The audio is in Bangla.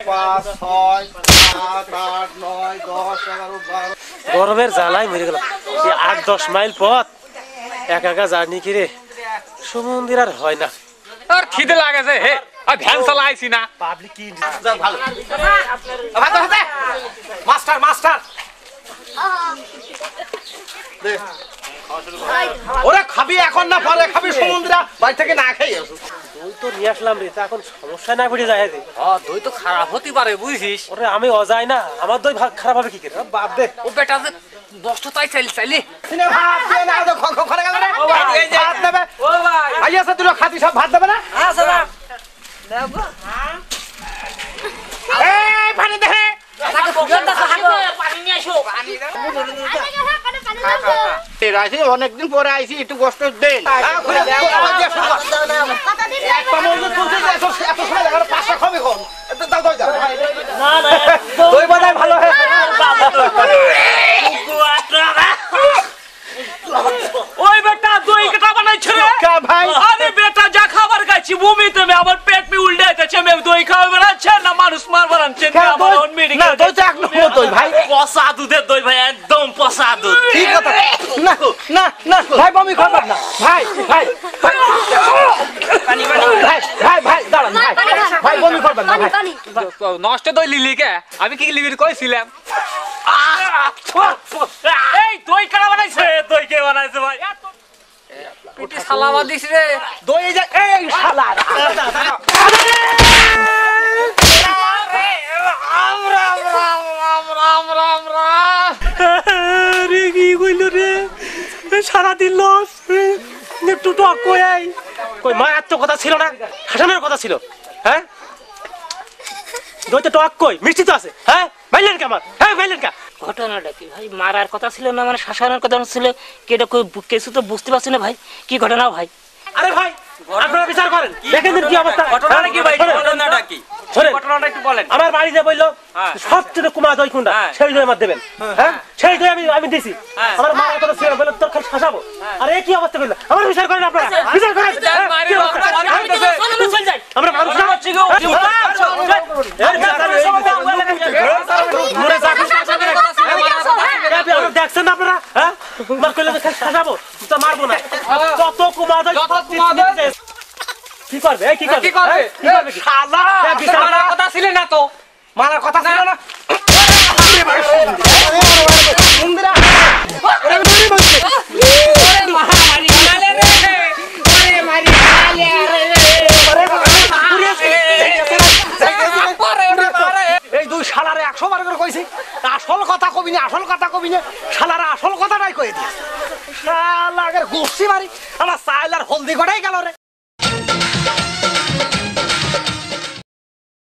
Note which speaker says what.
Speaker 1: 5 6 7 8 9 10 11 12
Speaker 2: গরমের জ্বালায় মরে গেলাম। এই 8-10 মাইল পথ একা একা জার্নি করে সমুদ্র আর হয় না।
Speaker 3: আর খিদে লাগেছে হে আর ভ্যান চালাইছি না
Speaker 2: পাবলিক কি
Speaker 1: ভালো মাস্টার মাস্টার ওরে খাবি এখন না পরে খাবি সমুদ্রা বাড়ি থেকে না খেয়ে আসো।
Speaker 2: দই তো নিয়ে আসলাম রে, তা এখন সমস্যা না পড়ে যায় রে।
Speaker 3: দই তো খারাপ হতে পারে বুঝছিস।
Speaker 2: ওরে আমি অজাই না, আমার দই খারাপ হবে কি করে? বাদ দে।
Speaker 3: ও বেটা যে দশটা তাই চাইলি
Speaker 1: সিনে ভাত দিয়ে না তো খরে গেল রে।
Speaker 3: ও ভাই, এই যে
Speaker 1: ভাত দেবে।
Speaker 3: ও ভাই
Speaker 1: আই আছে তুই খাতি সব ভাত দেবে না?
Speaker 3: হ্যাঁ স্যার
Speaker 4: দেবো
Speaker 1: এই পানি দে।
Speaker 4: পানি নিয়ে আসো
Speaker 1: এই রাইছি অনেকদিন পরে আইছি একটু কষ্ট দেন। একটা মজুদ করতে যাই এত সময় লাগার 5টা খাবে কোন? দাও দাও দাও।
Speaker 2: না না
Speaker 1: দই বানাই ভালো হয়।
Speaker 3: ওই বেটা দই কেটা বানাইছে রে
Speaker 1: কা ভাই
Speaker 3: আরে বেটা যা খাবার খাচ্ছি বমিতে মে আমার পেট মে উল্টে যাচ্ছে মে দই খাওয়া বানাচ্ছে না মানুষ মার বানাচ্ছে না আমার অন
Speaker 1: না
Speaker 3: মেডিকেল
Speaker 1: দই তো এক নম্বর দই ভাই।
Speaker 3: পচা দুধের দই ভাই একদম পচা দুধ
Speaker 1: ঠিক কথা না না না ভাই বমি করবেন না ভাই ভাই
Speaker 3: পানি পানি
Speaker 1: ভাই ভাই ভাই দাঁড়ান ভাই ভাই বমি করবেন না ভাই
Speaker 3: নষ্ট দই লিলি কে আমি কি লিবির কইছিলাম এই দই কারা বানাইছে দই কে বানাইছে ভাই পিটি সালামা দিছ রে
Speaker 1: দই এই যে এই শালা
Speaker 2: রে কি কইল রে, সারাদিন লস। একটু টক কই কই মায়ের তো কথা ছিল না, হাসানোর কথা ছিল। হ্যাঁ দইতে টক কই, মিষ্টি তো আছে। হ্যাঁ ভাইলেন কে আমার, হ্যাঁ ভাইলেন কা।
Speaker 4: ঘটনাটা কি ভাই? মারার কথা ছিল না মানে শাসানোর কথা ছিল? কেটা কিছু তো বুঝতে পারছি না ভাই, কি ঘটনা ভাই?
Speaker 2: আরে ভাই আপনারা বিচার করেন, দেখেন কি অবস্থা।
Speaker 3: ঘটনাটা কি ভাই ঘটনাটা কি
Speaker 2: শোনেন,
Speaker 3: ঘটনাটা একটু বলেন
Speaker 2: আমার বাড়িতে বললো
Speaker 3: হ্যাঁ।
Speaker 2: সবচেয়ে কুমা দই কোনটা,
Speaker 3: হ্যাঁ।
Speaker 2: সেই দই আমার দেবেন। হ্যাঁ সেই দই আমি দিছি।
Speaker 3: হ্যাঁ।
Speaker 2: আমার মায়ের কথা ছিল, বলে তোর খালি শাসাবো। আরে কি অবস্থা করলো, আমার বিচার করেন আপনারা, বিচার করেন। হ্যাঁ, কি অবস্থা? আমরা মানুষ না হচ্ছি গো। দেখছেন না আপনারা? হ্যাঁ তোমার কইলে খালি শাসাবো, তো মারবো না। যত কুমা দই কি করবে? এই কি করবে?
Speaker 3: কি করবে?
Speaker 2: কি করবে?
Speaker 1: শালা
Speaker 3: মারার কথা ছিল না তো
Speaker 1: মারার কথা ছিল না ইন্দিরা এই দুই শালারে 100 বার করে কইছি আসল কথা কবি না, আসল কথা কবি না। শালারা আসল কথাটাই কই দিয়েছে। শালা আগের গোষ্ঠী মারি আমার চাইলার হলদি গড়াই গেল রে।